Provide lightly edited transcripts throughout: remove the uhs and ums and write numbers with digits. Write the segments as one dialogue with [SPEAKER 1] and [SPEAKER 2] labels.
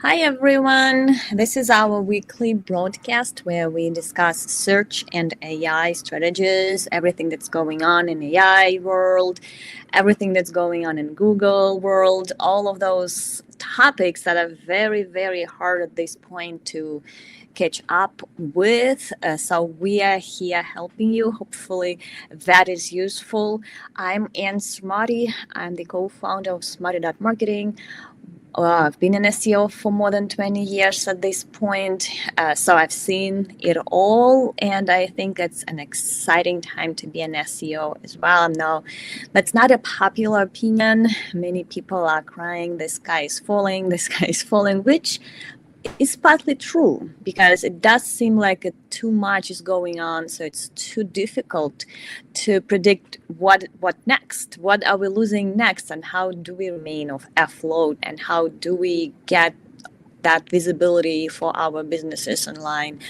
[SPEAKER 1] Hi everyone. This is our weekly broadcast where we discuss search and AI strategies, everything that's going on in AI world, everything that's going on in Google world, all of those topics that are very, very hard at this point to catch up with. So we are here helping you. Hopefully that is useful. I'm Anne Smarty. I'm the co-founder of Smarty.marketing. I've been in SEO for more than 20 years at this point, so I've seen it all, and I think it's an exciting time to be an SEO as well. Now, that's not a popular opinion. Many people are crying, the sky is falling, the sky is falling, which is partly true because it does seem like too much is going on, so it's too difficult to predict what next. What are we losing next, and how do we remain afloat, and how do we get that visibility for our businesses online.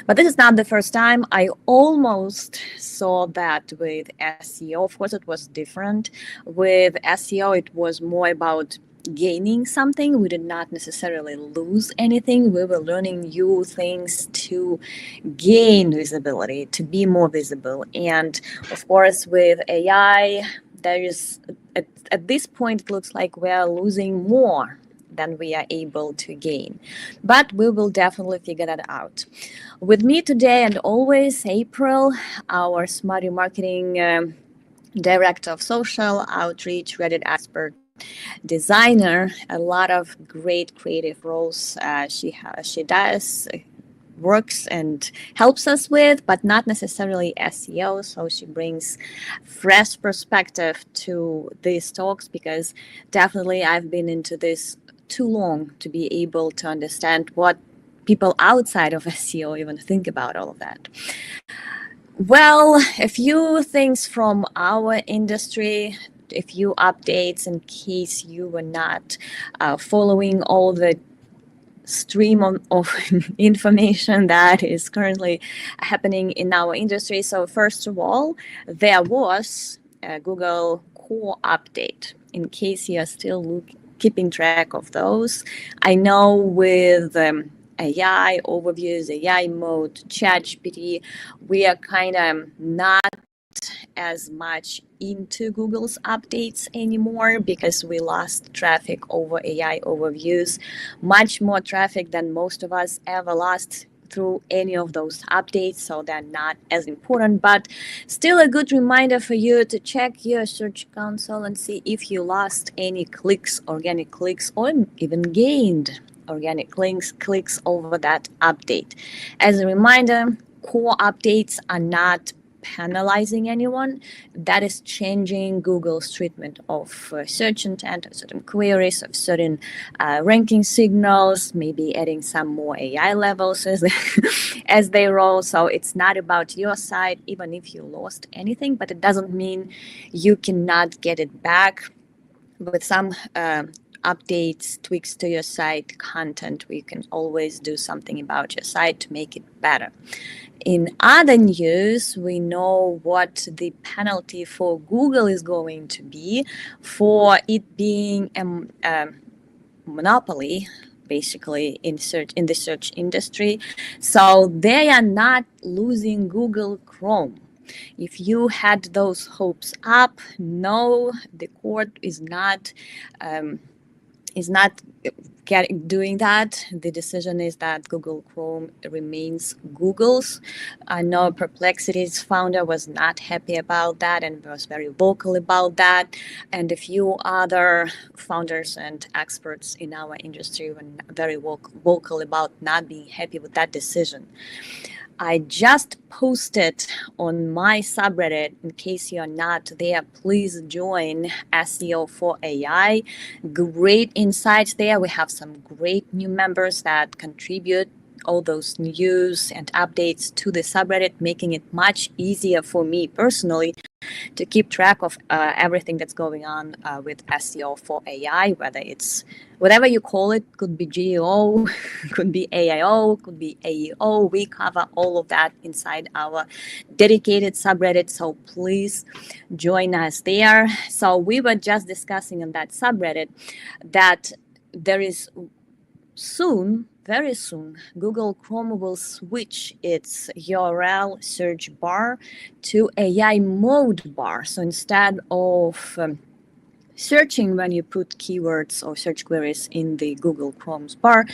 [SPEAKER 1] But this is not the first time. I almost saw that with SEO. Of course, it was different. With SEO, it was more about gaining something. We did not necessarily lose anything. We were learning new things to gain visibility, to be more visible. And of course, with AI, there is at this point, it looks like we are losing more than we are able to gain. But we will definitely figure that out. With me today and always, April, our Smarty Marketing Director of Social Outreach, Reddit expert, designer, a lot of great creative roles she does works and helps us with, but not necessarily SEO. So she brings fresh perspective to these talks because definitely I've been into this too long to be able to understand what people outside of SEO even think about all of that. Well, a few things from our industry, a few updates in case you were not following all the stream of information that is currently happening in our industry. So first of all, there was a Google Core update. In case you are still keeping track of those, I know with AI overviews, AI mode, ChatGPT, we are kind of not as much into Google's updates anymore because we lost traffic over AI overviews, much more traffic than most of us ever lost through any of those updates, so they're not as important, but still a good reminder for you to check your Search Console and see if you lost any clicks, organic clicks, or even gained organic clicks over that update. As a reminder, core updates are not penalizing anyone. That is changing Google's treatment of search intent, of certain queries, of certain ranking signals, maybe adding some more AI levels as they roll. So it's not about your side, even if you lost anything, but it doesn't mean you cannot get it back with some updates, tweaks to your site content. We can always do something about your site to make it better. In other news, we know what the penalty for Google is going to be for it being a monopoly, basically in the search industry. So they are not losing Google Chrome. If you had those hopes up, no, the court is not doing that. The decision is that Google Chrome remains Google's. I know Perplexity's founder was not happy about that and was very vocal about that. And a few other founders and experts in our industry were very vocal about not being happy with that decision. I just posted on my subreddit, in case you're not there, please join SEO for AI. Great insights there. We have some great new members that contribute all those news and updates to the subreddit, making it much easier for me personally to keep track of everything that's going on with SEO for AI, whether it's whatever you call it, could be GEO, could be AIO, could be AEO. We cover all of that inside our dedicated subreddit, so please join us there. So we were just discussing on that subreddit that there is soon, very soon, Google Chrome will switch its URL search bar to AI mode bar. So instead of searching when you put keywords or search queries in the Google Chrome's bar,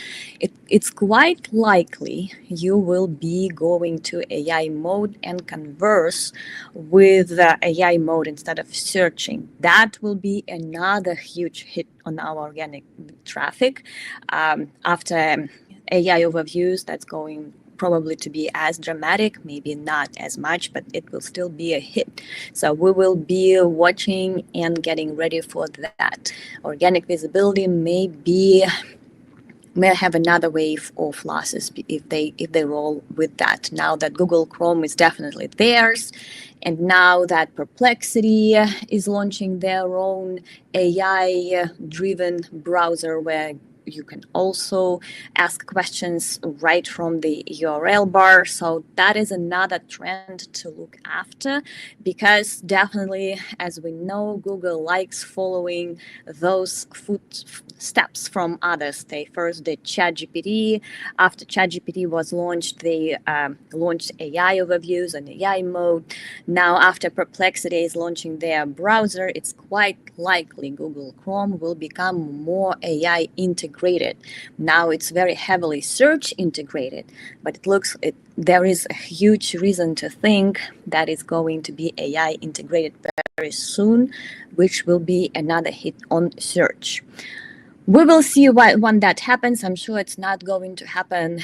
[SPEAKER 1] it's quite likely you will be going to AI mode and converse with the AI mode instead of searching. That will be another huge hit on our organic traffic. After AI overviews, that's going probably to be as dramatic, maybe not as much, but it will still be a hit. So we will be watching and getting ready for that. Organic visibility may have another wave of losses if they roll with that. Now that Google Chrome is definitely theirs, and now that Perplexity is launching their own AI-driven browser where you can also ask questions right from the URL bar. So that is another trend to look after, because definitely, as we know, Google likes following those footsteps from others. They first did ChatGPT. After ChatGPT was launched, they launched AI overviews and AI mode. Now, after Perplexity is launching their browser, it's quite likely Google Chrome will become more AI integrated. Now it's very heavily search integrated, but there is a huge reason to think that it's going to be AI integrated very soon, which will be another hit on search. We will see when that happens. I'm sure it's not going to happen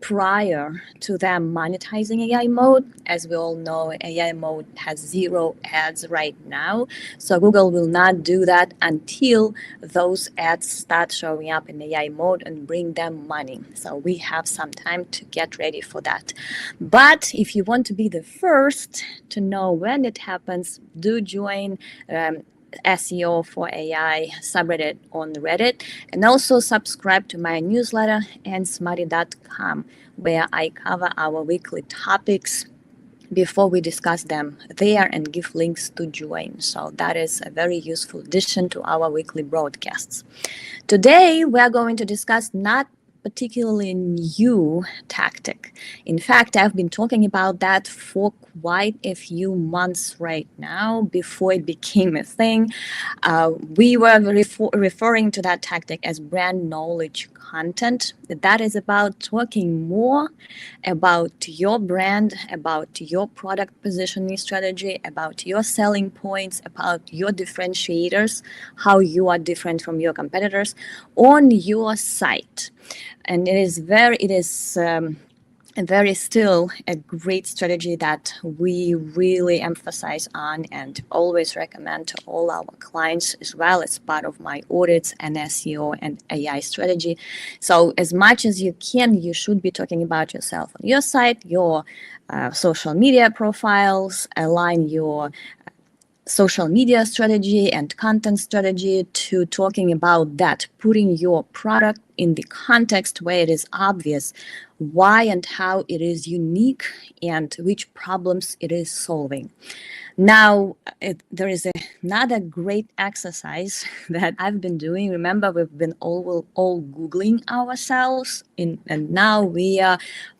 [SPEAKER 1] prior to them monetizing AI mode. As we all know, AI mode has 0 ads right now. So Google will not do that until those ads start showing up in AI mode and bring them money. So we have some time to get ready for that. But if you want to be the first to know when it happens, do join SEO for AI subreddit on Reddit, and also subscribe to my newsletter and smarty.com, where I cover our weekly topics before we discuss them there and give links to join. So that is a very useful addition to our weekly broadcasts. Today, we are going to discuss not particularly new tactic. In fact, I've been talking about that for quite a few months right now before it became a thing. We were referring to that tactic as brand knowledge content. That is about talking more about your brand, about your product positioning strategy, about your selling points, about your differentiators, how you are different from your competitors on your site. And it is still a great strategy that we really emphasize on and always recommend to all our clients, as well as part of my audits and SEO and AI strategy. So as much as you can, you should be talking about yourself on your site, your social media profiles, align your social media strategy and content strategy to talking about that, putting your product in the context where it is obvious why and how it is unique and which problems it is solving. Now, there is another great exercise that I've been doing. Remember, we've been all Googling ourselves, and now we are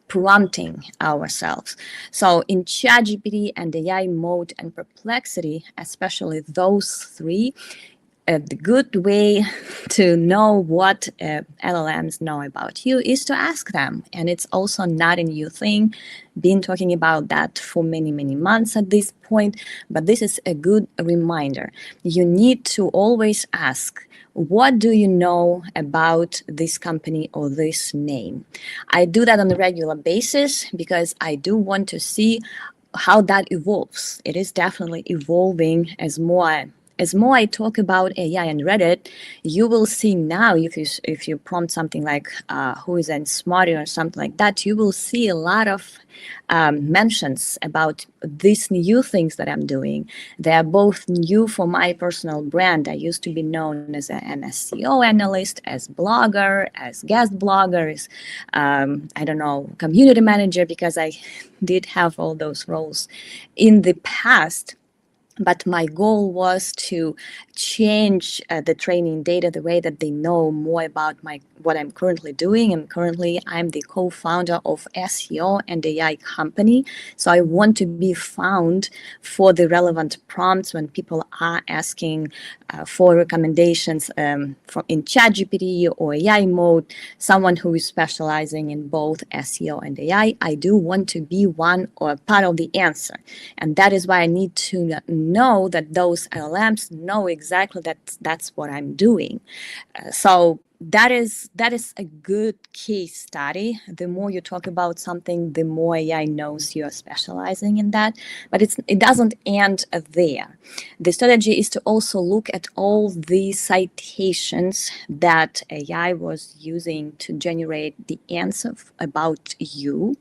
[SPEAKER 1] prompting ourselves. So in ChatGPT and AI mode and Perplexity, especially those three, the good way to know what LLMs know about you is to ask them. And it's also not a new thing. Been talking about that for many, many months at this point, but this is a good reminder. You need to always ask, what do you know about this company or this name? I do that on a regular basis because I do want to see how that evolves. It is definitely evolving as more I talk about AI and Reddit. You will see now, if you prompt something like who is in Smarty or something like that, you will see a lot of mentions about these new things that I'm doing. They are both new for my personal brand. I used to be known as an SEO analyst, as blogger, as guest blogger, as community manager, because I did have all those roles in the past. But my goal was to change the training data the way that they know more about what I'm currently doing. And currently, I'm the co-founder of SEO and AI company. So I want to be found for the relevant prompts when people are asking for recommendations in ChatGPT or AI mode. Someone who is specializing in both SEO and AI, I do want to be one or part of the answer. And that is why I need to know that those LLMs know exactly that that's what I'm doing. So that is a good case study. The more you talk about something, the more AI knows you're specializing in that. But it doesn't end there. The strategy is to also look at all the citations that AI was using to generate the answer about you.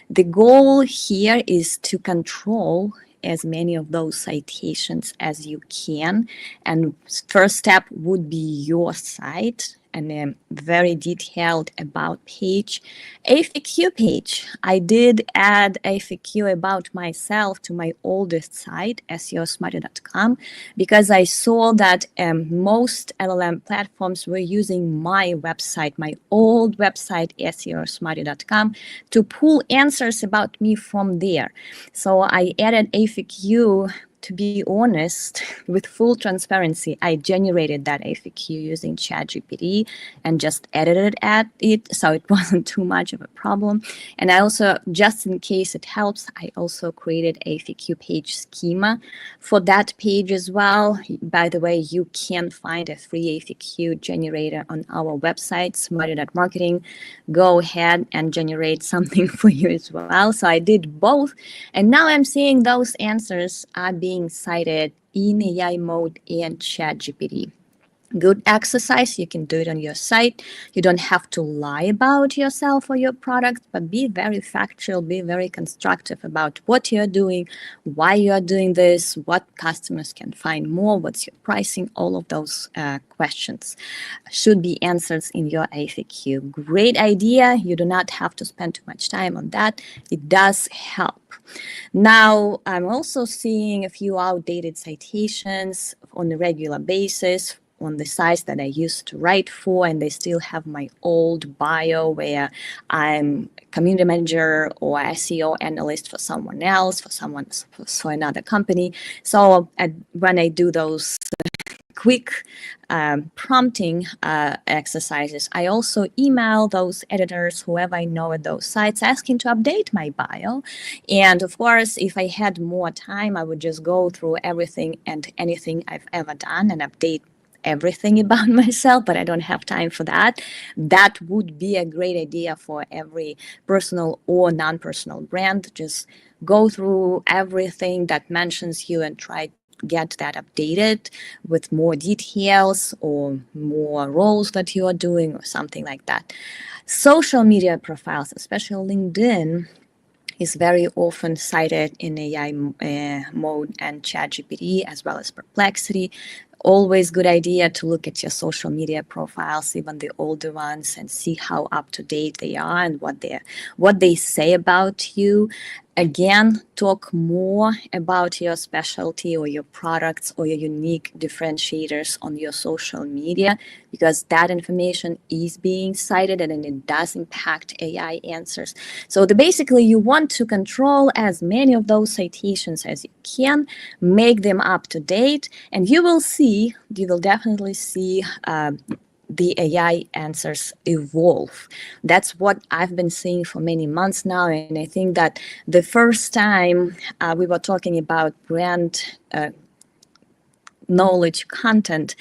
[SPEAKER 1] The goal here is to control as many of those citations as you can. And first step would be your site and a very detailed about page. FAQ page. I did add FAQ about myself to my oldest site, SEOsmarter.com, because I saw that most LLM platforms were using my website, my old website, SEOsmarter.com, to pull answers about me from there. So I added FAQ. To be honest, with full transparency, I generated that FAQ using ChatGPT and just edited at it, so it wasn't too much of a problem. And I also, just in case it helps, I also created a FAQ page schema for that page as well. By the way, you can find a free FAQ generator on our website, smarter.marketing. Go ahead and generate something for you as well. So I did both, and now I'm seeing those answers are being cited in AI mode and ChatGPT. Good exercise. You can do it on your site. You don't have to lie about yourself or your product, but be very factual, be very constructive about what you're doing, why you're doing this, what customers can find more, what's your pricing. All of those questions should be answered in your FAQ. Great idea. You do not have to spend too much time on that. It does help. Now, I'm also seeing a few outdated citations on a regular basis on the sites that I used to write for, and they still have my old bio where I'm community manager or SEO analyst for someone else, for another company. So when I do those quick prompting exercises, I also email those editors, whoever I know at those sites, asking to update my bio. And of course, if I had more time, I would just go through everything and anything I've ever done and update everything about myself, but I don't have time for that. That would be a great idea for every personal or non-personal brand. Just go through everything that mentions you and try get that updated with more details or more roles that you are doing or something like that. Social media profiles, especially LinkedIn, is very often cited in AI mode and ChatGPT as well as Perplexity. Always good idea to look at your social media profiles, even the older ones, and see how up to date they are and what they say about you. Again, talk more about your specialty or your products or your unique differentiators on your social media, because that information is being cited and it does impact AI answers. So basically, you want to control as many of those citations as you can, make them up to date, and you will definitely see the AI answers evolve. That's what I've been seeing for many months now. And I think that the first time we were talking about brand knowledge content,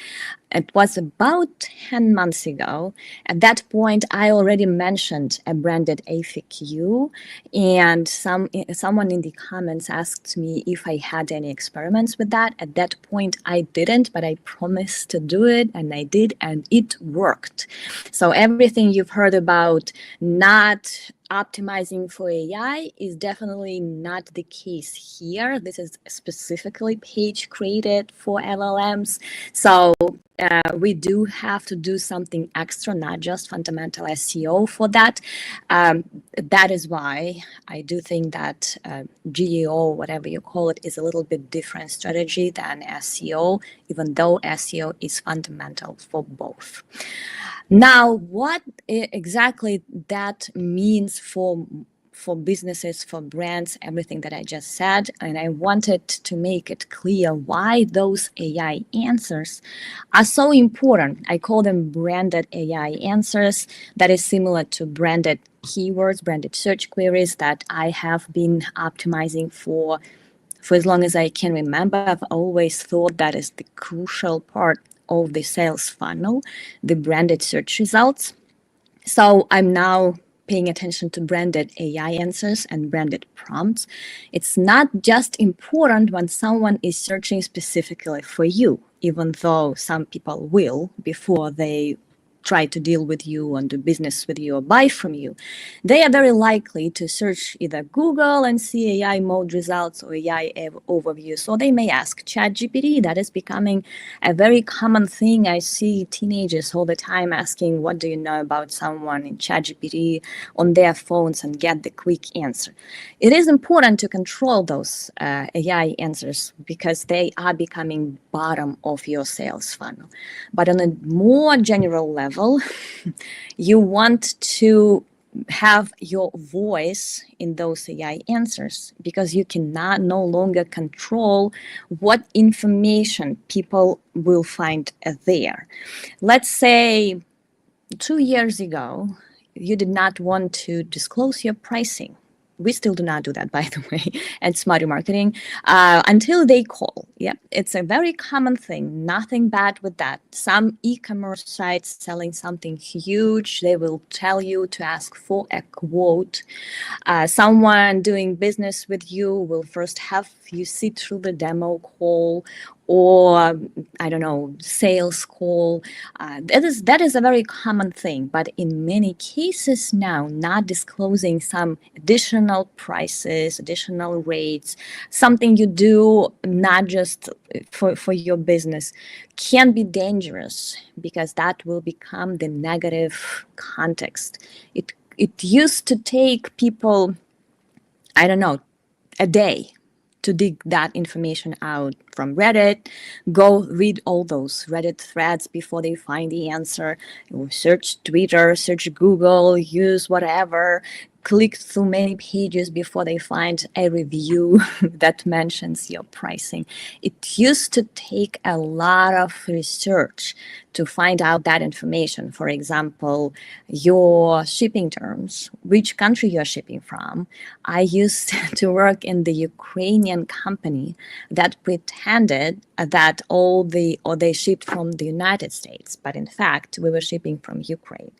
[SPEAKER 1] it was about 10 months ago. At that point, I already mentioned a branded FAQ, and someone in the comments asked me if I had any experiments with that. At that point, I didn't, but I promised to do it, and I did, and it worked. So everything you've heard about not optimizing for AI is definitely not the case here. This is specifically page created for LLMs. So we do have to do something extra, not just fundamental SEO for that. That is why I do think that GEO, whatever you call it, is a little bit different strategy than SEO, even though SEO is fundamental for both. Now, what exactly that means for businesses, for brands, everything that I just said, and I wanted to make it clear why those AI answers are so important. I call them branded AI answers. That is similar to branded keywords, branded search queries that I have been optimizing for as long as I can remember. I've always thought that is the crucial part of the sales funnel, the branded search results. So I'm now paying attention to branded AI answers and branded prompts. It's not just important when someone is searching specifically for you, even though some people will before they try to deal with you and do business with you or buy from you. They are very likely to search either Google and see AI mode results or AI overview. So they may ask ChatGPT. That is becoming a very common thing. I see teenagers all the time asking, what do you know about someone in ChatGPT on their phones, and get the quick answer. It is important to control those AI answers because they are becoming bottom of your sales funnel. But on a more general level, you want to have your voice in those AI answers because you cannot no longer control what information people will find there. Let's say 2 years ago, you did not want to disclose your pricing. We still do not do that, by the way, at Smarter Marketing, until they call. Yeah, it's a very common thing. Nothing bad with that. Some e-commerce sites selling something huge, they will tell you to ask for a quote. Someone doing business with you will first have you sit through the demo call or I don't know, sales call. That is a very common thing, but in many cases now, not disclosing some additional prices, additional rates, something you do not just for your business, can be dangerous because that will become the negative context. It used to take people, I don't know, a day to dig that information out from Reddit, go read all those Reddit threads before they find the answer, search Twitter, search Google, use whatever, click through many pages before they find a review that mentions your pricing. It used to take a lot of research to find out that information. For example, your shipping terms, which country you're shipping from. I used to work in the Ukrainian company that pretended that they shipped from the United States, but in fact, we were shipping from Ukraine.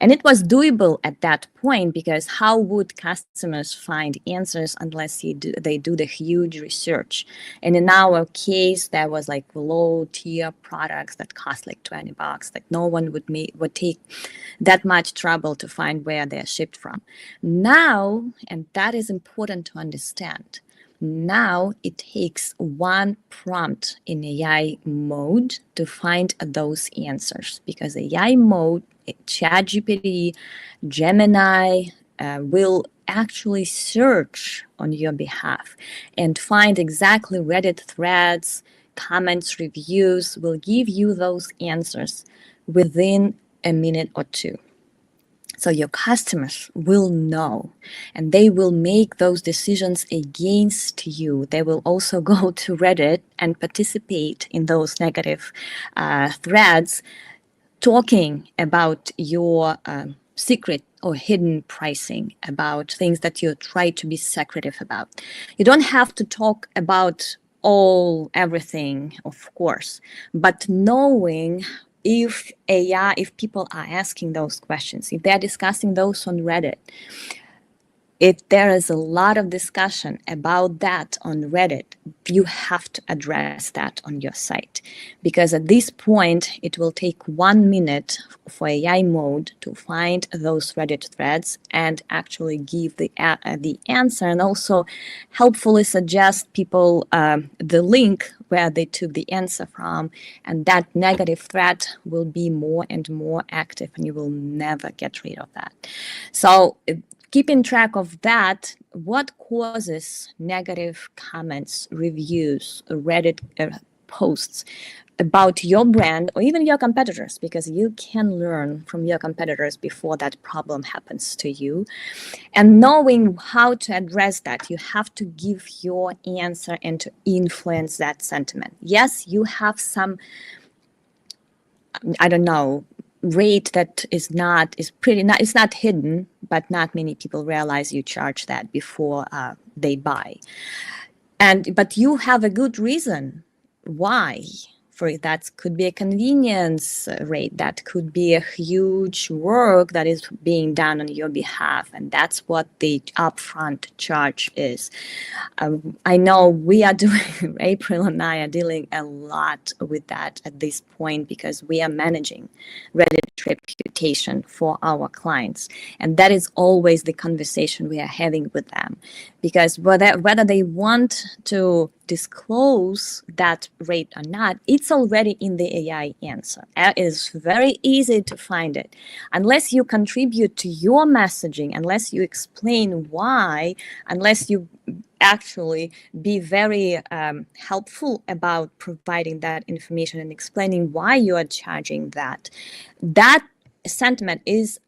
[SPEAKER 1] And it was doable at that point because how would customers find answers unless they do the huge research? And in our case, there was like low tier products that cost like $20. Like no one would take that much trouble to find where they're shipped from. Now, and that is important to understand, now it takes one prompt in AI mode to find those answers because AI mode, ChatGPT, Gemini will actually search on your behalf and find exactly Reddit threads, comments, reviews, will give you those answers within a minute or two. So your customers will know and they will make those decisions against you. They will also go to Reddit and participate in those negative threads talking about your secret or hidden pricing, about things that you try to be secretive about. You don't have to talk about everything, of course, but knowing if people are asking those questions, if they're discussing those on Reddit, if there is a lot of discussion about that on Reddit, you have to address that on your site. Because at this point, it will take 1 minute for AI mode to find those Reddit threads and actually give the answer, and also helpfully suggest people the link where they took the answer from. And that negative thread will be more and more active, and you will never get rid of that. So keeping track of that, what causes negative comments, reviews, Reddit posts about your brand or even your competitors, because you can learn from your competitors before that problem happens to you. And knowing how to address that, you have to give your answer and to influence that sentiment. Yes, you have some, I don't know, rate that is pretty not, it's not hidden, but not many people realize you charge that before they buy. But you have a good reason why. For that could be a convenience rate, that could be a huge work that is being done on your behalf, and that's what the upfront charge is. I know we are doing, April and I are dealing a lot with that at this point, because we are managing Reddit reputation for our clients. And that is always the conversation we are having with them, because whether they want to disclose that rate or not, it's already in the AI answer. It is very easy to find it. Unless you contribute to your messaging, unless you explain why, unless you actually be very helpful about providing that information and explaining why you are charging that, that sentiment is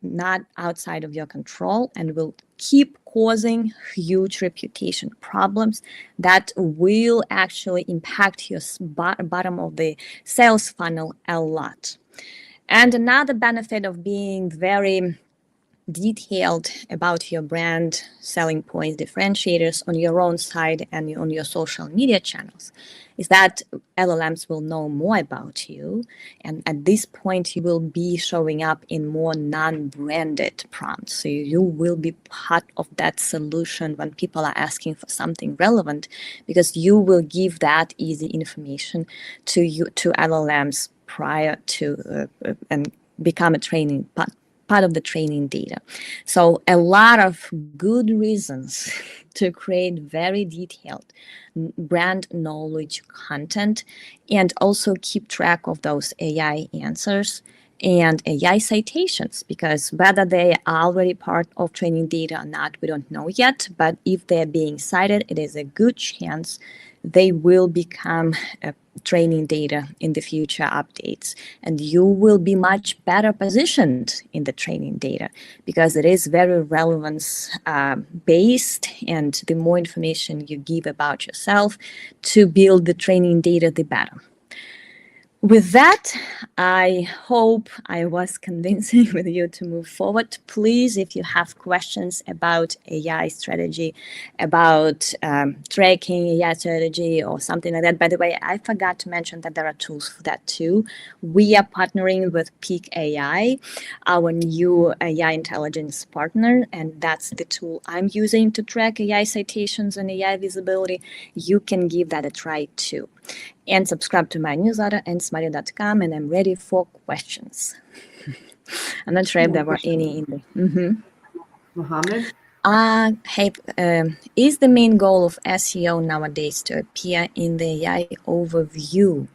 [SPEAKER 1] not outside of your control and will keep causing huge reputation problems that will actually impact your bottom of the sales funnel a lot. And another benefit of being very detailed about your brand, selling points, differentiators on your own site and on your social media channels is that LLMs will know more about you. And at this point, you will be showing up in more non-branded prompts. So you will be part of that solution when people are asking for something relevant, because you will give that easy information to LLMs prior to and become a training part of the training data. So a lot of good reasons to create very detailed brand knowledge content, and also keep track of those AI answers and AI citations, because whether they are already part of training data or not, we don't know yet. But if they're being cited, it is a good chance they will become training data in the future updates, and you will be much better positioned in the training data, because it is very relevance based, and the more information you give about yourself to build the training data, the better. With that, I hope I was convincing with you to move forward. Please, if you have questions about AI strategy, about tracking AI strategy or something like that. By the way, I forgot to mention that there are tools for that too. We are partnering with Peak AI, our new AI intelligence partner, and that's the tool I'm using to track AI citations and AI visibility. You can give that a try too. And subscribe to my newsletter, nsmari.com, and I'm ready for questions. I'm not sure if there were any in there.
[SPEAKER 2] Mohammed?
[SPEAKER 1] Hey, is the main goal of SEO nowadays to appear in the AI overview?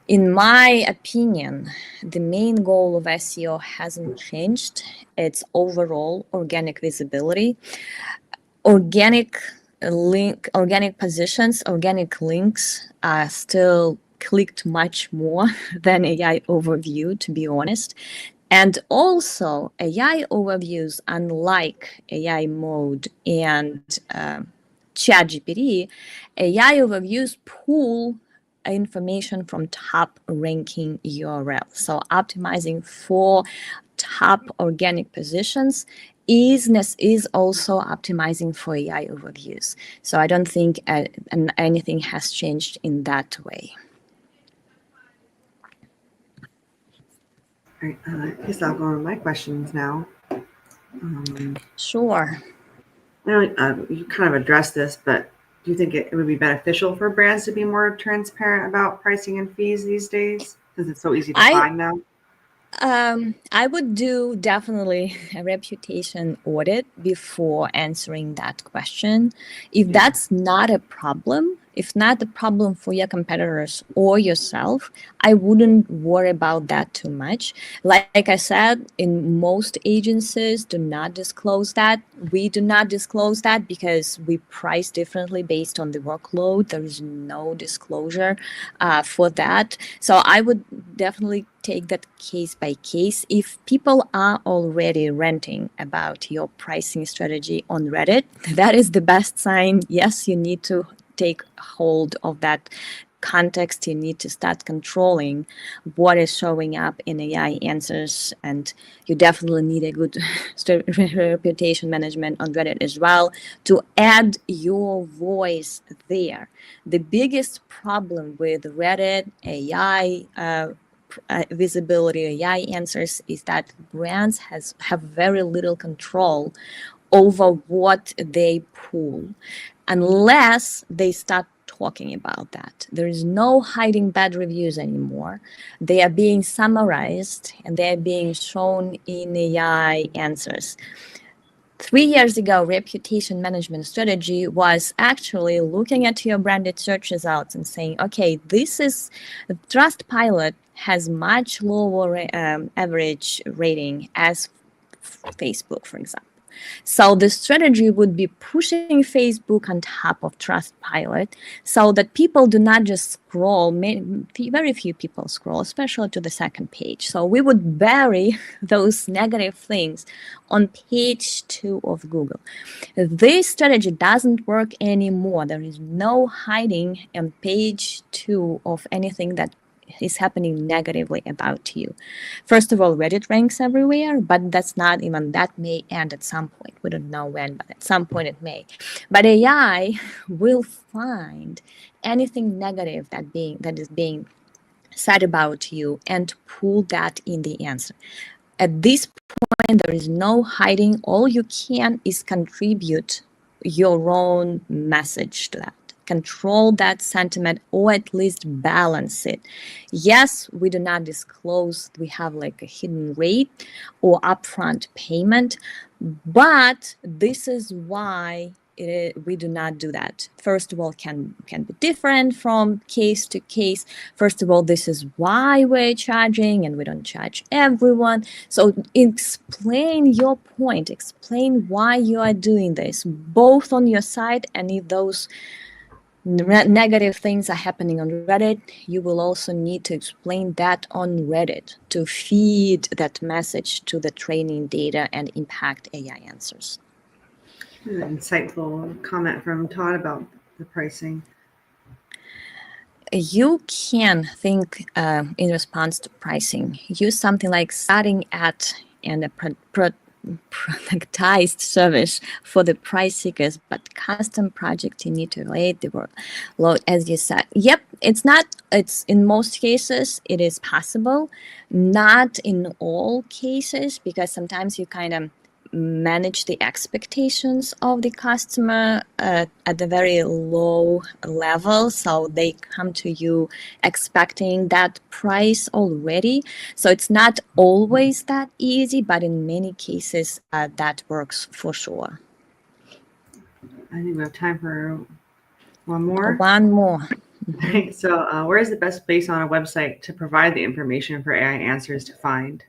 [SPEAKER 1] In my opinion, the main goal of SEO hasn't changed. It's overall organic visibility, organic positions, organic links are still clicked much more than AI overview, to be honest. And also AI overviews, unlike AI mode and ChatGPT, AI overviews pull information from top ranking URLs. So optimizing for top organic positions is also optimizing for AI overviews. So I don't think anything has changed in that way.
[SPEAKER 2] All right, I guess I'll go on my questions now.
[SPEAKER 1] Sure.
[SPEAKER 2] I know you kind of addressed this, but do you think it would be beneficial for brands to be more transparent about pricing and fees these days since it's so easy to
[SPEAKER 1] I
[SPEAKER 2] find now?
[SPEAKER 1] I would do definitely a reputation audit before answering that question. If
[SPEAKER 2] Yeah.
[SPEAKER 1] that's not a problem, if not a problem for your competitors or yourself, I wouldn't worry about that too much. Like I said, in most agencies do not disclose that. We do not disclose that because we price differently based on the workload. There is no disclosure for that. So I would definitely take that case by case. If people are already ranting about your pricing strategy on Reddit, that is the best sign. Yes, you need to take hold of that context. You need to start controlling what is showing up in AI answers, and you definitely need a good reputation management on Reddit as well to add your voice there. The biggest problem with Reddit AI visibility AI answers is that brands have very little control over what they pull unless they start talking about that. There is no hiding bad reviews anymore. They are being summarized and they are being shown in AI answers. 3 years ago, reputation management strategy was actually looking at your branded search results and saying, okay, this is Trustpilot has much lower average rating as Facebook, for example. So the strategy would be pushing Facebook on top of Trustpilot so that people do not just scroll, very few people scroll, especially to the second page. So we would bury those negative things on page 2 of Google. This strategy doesn't work anymore. There is no hiding on page 2 of anything that is happening negatively about you. First of all, Reddit ranks everywhere, but that's not even, that may end at some point. We don't know when, but at some point it may. But AI will find anything negative that is being said about you and pull that in the answer. At this point, there is no hiding. All you can is contribute your own message to that. Control that sentiment or at least balance it. Yes, we do not disclose, we have like a hidden rate or upfront payment, but this is why we do not do that. First of all, can be different from case to case. First of all, this is why we're charging and we don't charge everyone. So explain your point, explain why you are doing this, both on your side, and if those negative things are happening on Reddit, you will also need to explain that on Reddit to feed that message to the training data and impact AI answers.
[SPEAKER 2] An insightful comment from Todd about the pricing.
[SPEAKER 1] You can think in response to pricing. Use something like starting at and a productized service for the price seekers, but custom project you need to relate the workload, as you said. Yep, it's in most cases it is possible, not in all cases, because sometimes you kind of manage the expectations of the customer at a very low level, so they come to you expecting that price already. So it's not always that easy, but in many cases that works for sure.
[SPEAKER 2] I think we have time for one more.
[SPEAKER 1] One more.
[SPEAKER 2] So, where is the best place on a website to provide the information for AI answers to find?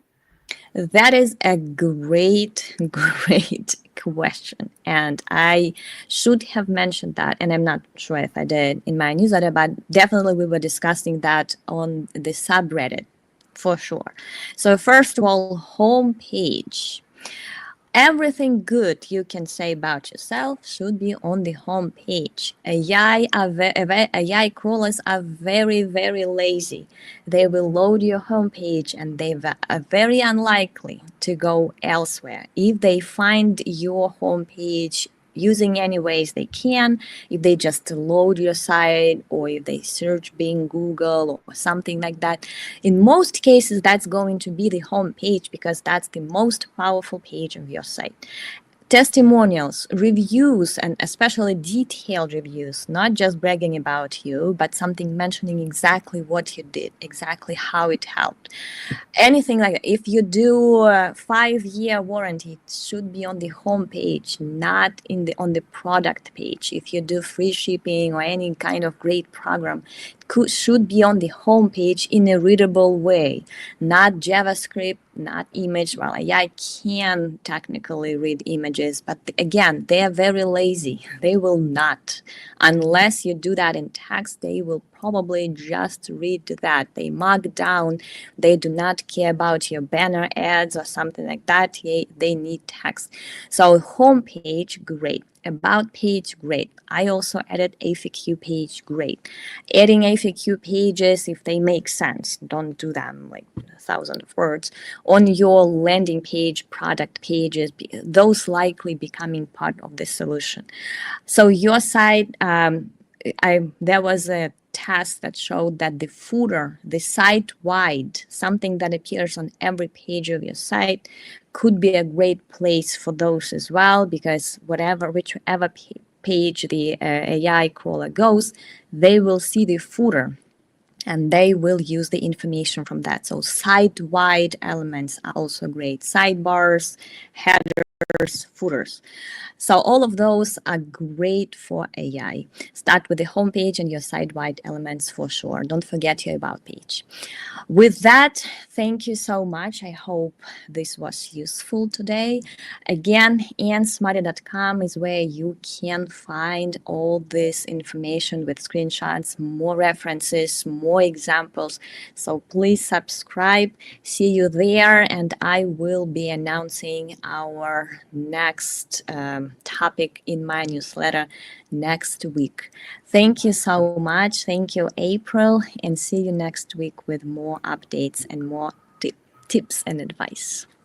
[SPEAKER 1] That is a great, great question. And I should have mentioned that, and I'm not sure if I did in my newsletter, but definitely we were discussing that on the subreddit for sure. So first of all, homepage. Everything good you can say about yourself should be on the home page. AI crawlers are very, very lazy. They will load your homepage and they are very unlikely to go elsewhere. If they find your homepage using any ways they can, if they just load your site or if they search Bing, Google or something like that, in most cases that's going to be the home page because that's the most powerful page of your site. testimonials, reviews, and especially detailed reviews, not just bragging about you, but something mentioning exactly what you did, exactly how it helped. Anything like that. If you do a 5-year warranty, it should be on the home page, not on the product page. If you do free shipping or any kind of great program, should be on the home page in a readable way, not JavaScript, not image. Well, AI can technically read images, but again, they are very lazy. They will not. Unless you do that in text, they will probably just read that. They mark down. They do not care about your banner ads or something like that. They need text. So homepage, great. About page, great. I also added FAQ page, great. Adding FAQ pages, if they make sense, don't do them like 1,000 of words. On your landing page, product pages, those likely becoming part of the solution. So your site, there was a test that showed that the footer, the site-wide, something that appears on every page of your site, could be a great place for those as well, because whichever page the AI crawler goes, they will see the footer and they will use the information from that. So site-wide elements are also great. Sidebars, headers, footers. So all of those are great for AI. Start with the homepage and your site-wide elements for sure. Don't forget your about page. With that, thank you so much. I hope this was useful today. Again, AnnSmarty.com is where you can find all this information with screenshots, more references, more examples. So please subscribe. See you there, and I will be announcing our next topic in my newsletter next week. Thank you so much. Thank you, April, and see you next week with more updates and more tips and advice.